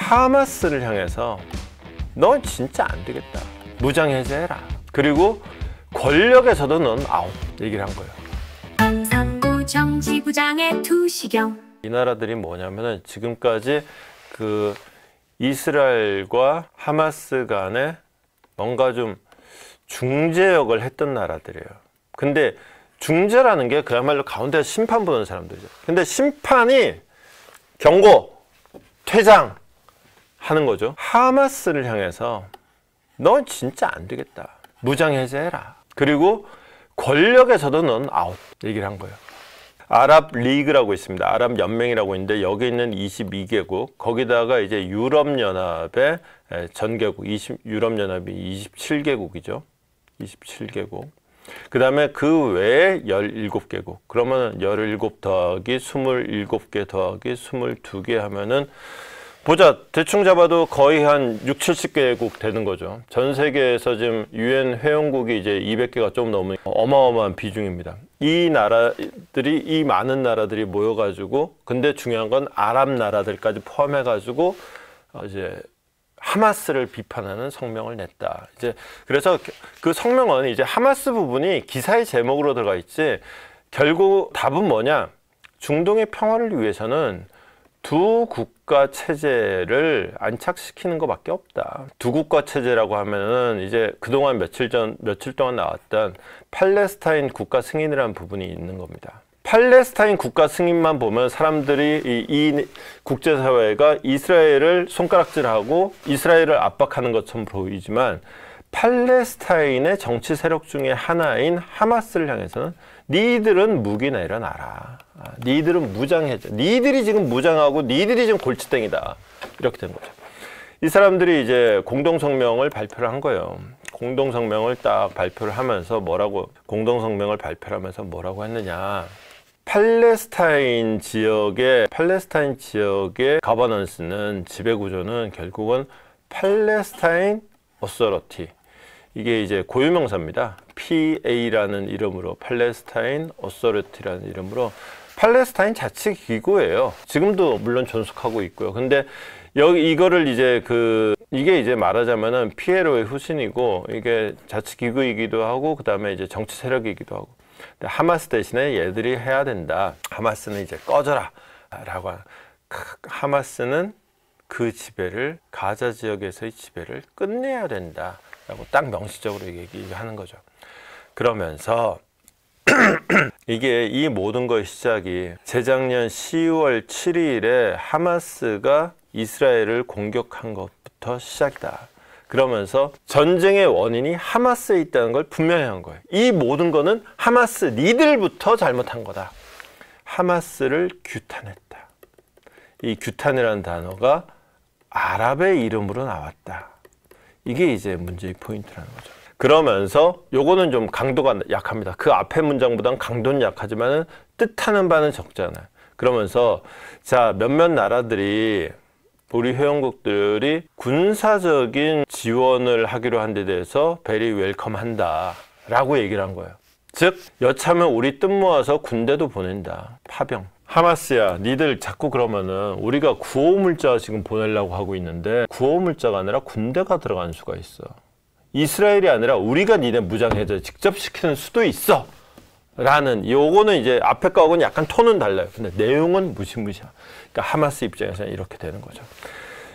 하마스를 향해서 넌 진짜 안 되겠다, 무장 해제해라, 그리고 권력에서도 넌 아웃 얘기를 한 거예요. 상부 정지부장의 투시경. 이 나라들이 뭐냐면은 지금까지 그 이스라엘과 하마스 간에 뭔가 좀 중재역을 했던 나라들이에요. 근데 중재라는 게 그야말로 가운데서 심판 보는 사람들이죠. 근데 심판이 경고, 퇴장 하는 거죠. 하마스를 향해서 넌 진짜 안 되겠다, 무장 해제해라, 그리고 권력에서도 넌 아웃 얘기를 한 거예요. 아랍 리그라고 있습니다. 아랍 연맹이라고 있는데 여기 있는 22개국, 거기다가 이제 유럽연합의 전개국, 유럽연합이 27개국이죠. 27개국. 그 다음에 그 외에 17개국. 그러면 17 더하기 27개 더하기 22개 하면은 보자, 대충 잡아도 거의 한 6, 70개국 되는 거죠. 전 세계에서 지금 UN 회원국이 이제 200개가 좀 넘은 어마어마한 비중입니다. 이 나라들이, 이 많은 나라들이 모여가지고, 근데 중요한 건 아랍 나라들까지 포함해가지고 이제 하마스를 비판하는 성명을 냈다. 이제 그래서 그 성명은 이제 하마스 부분이 기사의 제목으로 들어가 있지, 결국 답은 뭐냐? 중동의 평화를 위해서는 두 국가 체제를 안착시키는 것밖에 없다. 두 국가 체제라고 하면은 이제 그동안 며칠 동안 나왔던 팔레스타인 국가 승인이라는 부분이 있는 겁니다. 팔레스타인 국가 승인만 보면 사람들이 이 국제사회가 이스라엘을 손가락질하고 이스라엘을 압박하는 것처럼 보이지만, 팔레스타인의 정치 세력 중에 하나인 하마스를 향해서는 니들은 무기 내려놔라, 니들은 무장해줘, 니들이 지금 무장하고 니들이 지금 골칫땡이다, 이렇게 된 거죠. 이 사람들이 이제 공동성명을 발표를 한 거예요. 공동성명을 딱 발표를 하면서 공동성명을 발표를 하면서 뭐라고 했느냐, 팔레스타인 지역의 가버넌스는, 지배구조는 결국은 팔레스타인 어서리티, 이게 이제 고유명사입니다. PA라는 이름으로, 팔레스타인 어서리티라는 이름으로 팔레스타인 자치기구예요. 지금도 물론 존속하고 있고요. 근데 여기 이거를 이제 이게 이제 말하자면은 PLO의 후신이고, 이게 자치기구이기도 하고, 그 다음에 이제 정치 세력이기도 하고. 근데 하마스 대신에 얘들이 해야 된다. 하마스는 이제 꺼져라 라고. 하마스는 그 지배를, 가자 지역에서의 지배를 끝내야 된다 라고 딱 명시적으로 얘기하는 거죠. 그러면서 이게 이 모든 것의 시작이 재작년 10월 7일에 하마스가 이스라엘을 공격한 것부터 시작이다. 그러면서 전쟁의 원인이 하마스에 있다는 걸 분명히 한 거예요. 이 모든 거는 하마스, 니들부터 잘못한 거다. 하마스를 규탄했다. 이 규탄이라는 단어가 아랍의 이름으로 나왔다. 이게 이제 문제의 포인트라는 거죠. 그러면서 요거는 좀 강도가 약합니다. 그 앞에 문장보다는 강도는 약하지만 뜻하는 바는 적잖아요. 그러면서 자, 몇몇 나라들이, 우리 회원국들이 군사적인 지원을 하기로 한 데 대해서 베리 웰컴 한다 라고 얘기를 한 거예요. 즉 여차하면 우리 뜻 모아서 군대도 보낸다. 파병. 하마스야, 니들 자꾸 그러면은 우리가 구호물자 지금 보내려고 하고 있는데 구호물자가 아니라 군대가 들어가는 수가 있어. 이스라엘이 아니라 우리가 니네 무장해제 직접 시키는 수도 있어 라는, 요거는 이제 앞에 거하고는 약간 톤은 달라요. 근데 내용은 무시무시야. 그러니까 하마스 입장에서는 이렇게 되는 거죠.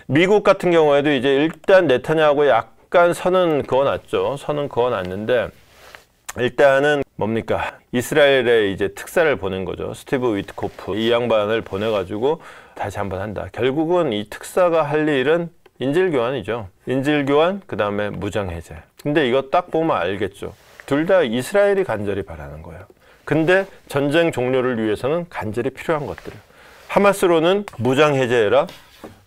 미국 같은 경우에도 이제 일단 네타냐후하고 약간 선은 그어놨죠. 선은 그어놨는데, 일단은 뭡니까? 이스라엘에 이제 특사를 보낸 거죠. 스티브 위트코프. 이 양반을 보내가지고 다시 한번 한다. 결국은 이 특사가 할 일은 인질교환이죠. 인질교환, 그 다음에 무장해제. 근데 이거 딱 보면 알겠죠. 둘 다 이스라엘이 간절히 바라는 거예요. 근데 전쟁 종료를 위해서는 간절히 필요한 것들이에요. 하마스로는 무장해제해라.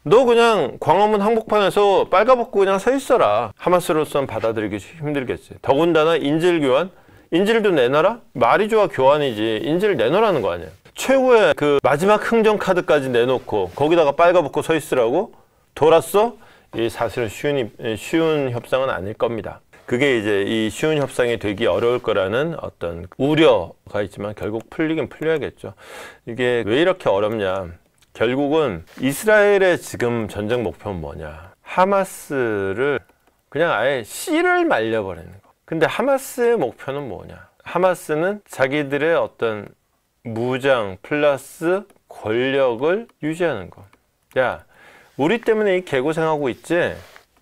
너 그냥 광화문 한복판에서 빨가벗고 그냥 서 있어라. 하마스로서는 받아들이기 힘들겠지. 더군다나 인질교환? 인질도 내놔라? 말이 좋아 교환이지. 인질 내놓으라는 거 아니에요. 최후의 그 마지막 흥정 카드까지 내놓고 거기다가 빨가벗고 서 있으라고? 돌았어? 이 사실은 쉬운 협상은 아닐 겁니다. 그게 이제 이 쉬운 협상이 되기 어려울 거라는 어떤 우려가 있지만 결국 풀리긴 풀려야겠죠. 이게 왜 이렇게 어렵냐. 결국은 이스라엘의 지금 전쟁 목표는 뭐냐? 하마스를 그냥 아예 씨를 말려버리는 거. 근데 하마스의 목표는 뭐냐? 하마스는 자기들의 어떤 무장 플러스 권력을 유지하는 거. 야, 우리 때문에 이 개고생하고 있지?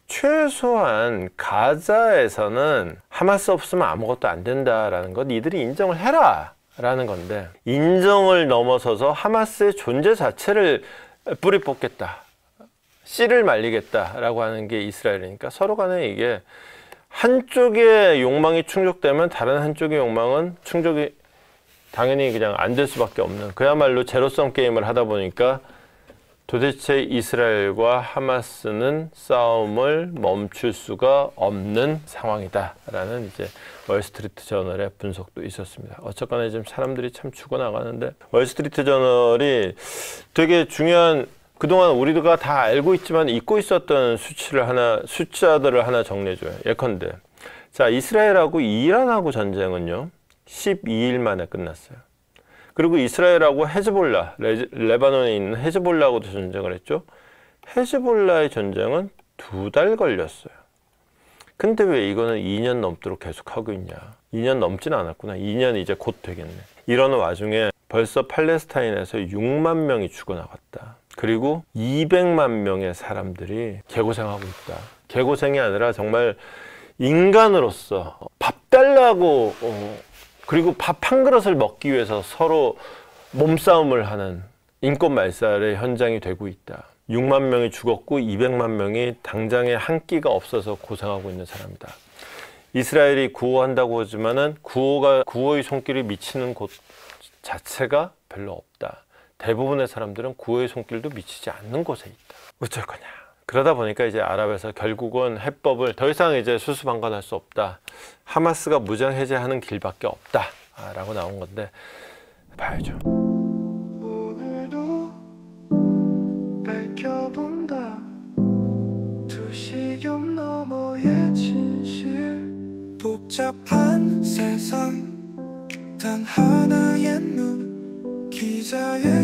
최소한 가자에서는 하마스 없으면 아무것도 안 된다라는 거 니들이 인정을 해라 라는 건데, 인정을 넘어서서 하마스의 존재 자체를 뿌리 뽑겠다, 씨를 말리겠다 라고 하는 게 이스라엘이니까 서로 간에 이게 한쪽의 욕망이 충족되면 다른 한쪽의 욕망은 충족이 당연히 그냥 안 될 수밖에 없는, 그야말로 제로섬 게임을 하다 보니까 도대체 이스라엘과 하마스는 싸움을 멈출 수가 없는 상황이다 라는 이제 월스트리트 저널의 분석도 있었습니다. 어쨌거나 지금 사람들이 참 죽어나가는데, 월스트리트 저널이 되게 중요한, 그동안 우리가 다 알고 있지만 잊고 있었던 숫자들을 하나 정리해줘요. 예컨대, 자, 이스라엘하고 이란하고 전쟁은요 12일 만에 끝났어요. 그리고 이스라엘하고 헤즈볼라, 레바논에 있는 헤즈볼라하고도 전쟁을 했죠. 헤즈볼라의 전쟁은 2달 걸렸어요. 근데 왜 이거는 2년 넘도록 계속하고 있냐? 2년 넘진 않았구나. 2년 이제 곧 되겠네. 이러는 와중에 벌써 팔레스타인에서 6만 명이 죽어나갔다. 그리고 200만 명의 사람들이 개고생하고 있다. 개고생이 아니라 정말 인간으로서 밥 달라고 그리고 밥 한 그릇을 먹기 위해서 서로 몸싸움을 하는 인권 말살의 현장이 되고 있다. 6만 명이 죽었고 200만 명이 당장에 한 끼가 없어서 고생하고 있는 사람이다. 이스라엘이 구호한다고 하지만은 구호의 손길이 미치는 곳 자체가 별로 없다. 대부분의 사람들은 구호의 손길도 미치지 않는 곳에 있다. 어쩔 거냐? 그러다 보니까 이제 아랍에서 결국은 해법을 더 이상 이제 수수방관할 수 없다. 하마스가 무장 해제하는 길밖에 없다. 라고 나온 건데, 봐야죠. 오늘도 밝혀본다. 두시경 너머의 진실. 복잡한 세상 단 하나의 눈. 기자의